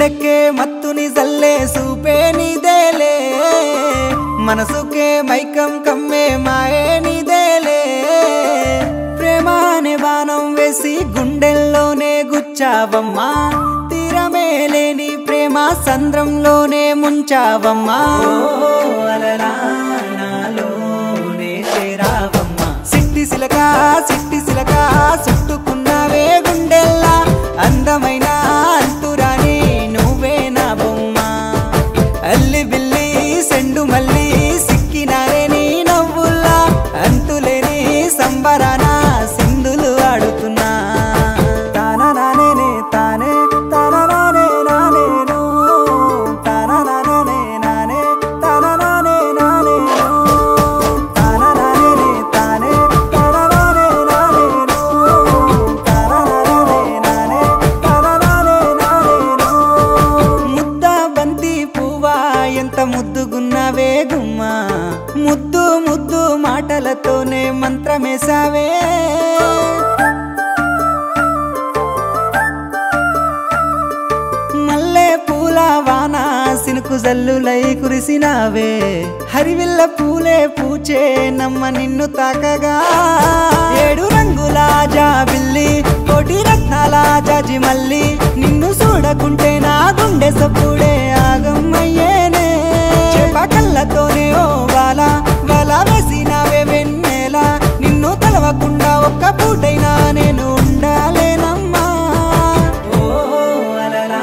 గుండెకే మత్తుని జల్లే సూపే నీదేలే మనసుకే మైకం కమ్మే మాయే నీదేలే ప్రేమ అనే బాణం వేసి గుండెల్లోనే గుచ్చావమ్మా తీరమే లేని ప్రేమ సంద్రంలోనే ముంచావమ్మా అలలా నాలోనే చేరావమ్మా సిట్టి సిలక చుట్టుకున్నావే గుండెల్లా అందమైన అంతురాని నువ్వే నా బొమ్మ అల్లి బిల్లి సెండు మల్లి సిక్కినారే నీ నవ్వుల్లా అంతులేని సంబరాన సింధులు ఆడుతున్నా తాన నానే తానే తాన నానే నానేను తాన నానే నానే తాన నానే నానేను తాన నానే తానే తాన నానే నానేను తాన నానే నానే తాన నానే నానేను ముద్ద బంతి పువ్వా ఎంత ముద్దుగున్నావే గుమ్మా ముద్దు ముద్దు మాటలతోనే మంత్రమేసావే మల్లె పూల వాన సినుకు జల్లులై కురిసినావే హరివిల్ల పూలే పూచే నమ్మ నిన్ను తాకగా ఏడు రంగుల జాబిల్లి కోటి రత్నాల జాజి మల్లి నిన్ను చూడకుంటే నా గుండె సప్పుడే ఆగమ్మయ్యేనే కళ్ళతోనే ఓ వాల వల వేసినావే వెన్నెల నిన్ను తలవకుండా ఒక్క పూటైనా నేను ఉండాలేనమ్మా ఓ అలలా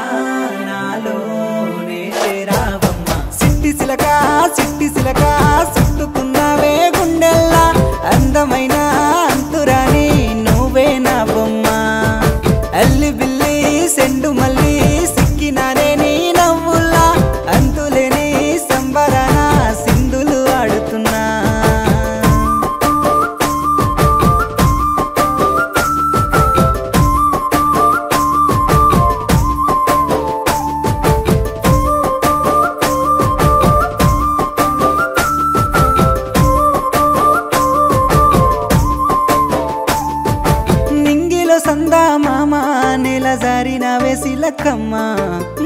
నాలోనే చేరావమ్మా సిట్టి సిలక చుట్టుకున్నావే గుండెల్లా అందమైన అంతురాని నువ్వే నా బొమ్మ అల్లి బిల్లి సెండు మల్లి సిక్కినానే నీ నవ్వుల్లా అంతులేని సంబరాన సింధులు ఆడుతున్నా నింగిలో సందా మామ నెల జారినవే సిలకమ్మ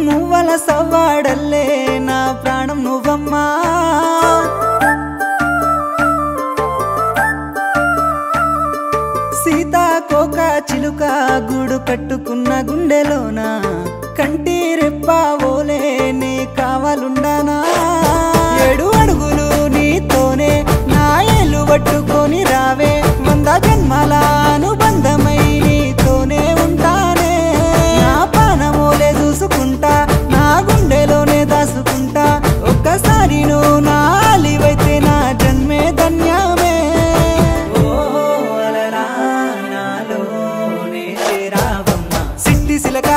మువ్వల సవ్వాడల్లే నా ప్రాణం నువ్వమ్మా సీతాకోక చిలుక గూడు కట్టుకున్న గుండెలోన కంటి రెప్పావోలే నీ కావాలుండానా 7 అడుగులు నీతోనే నా ఏలు పట్టుకొని రావే 100 జన్మల అనుబంధమై నీతోనే ఉంటానే నా పానమోలే చూసుకుంటా నా గుండెలోనే దాసుకుంటా ఒక్కసారి నువ్వు నా అలివైతే నా జన్మే ధన్యమే ఓ అలలా నాలోనే చేరావమ్మా సిట్టి సిలక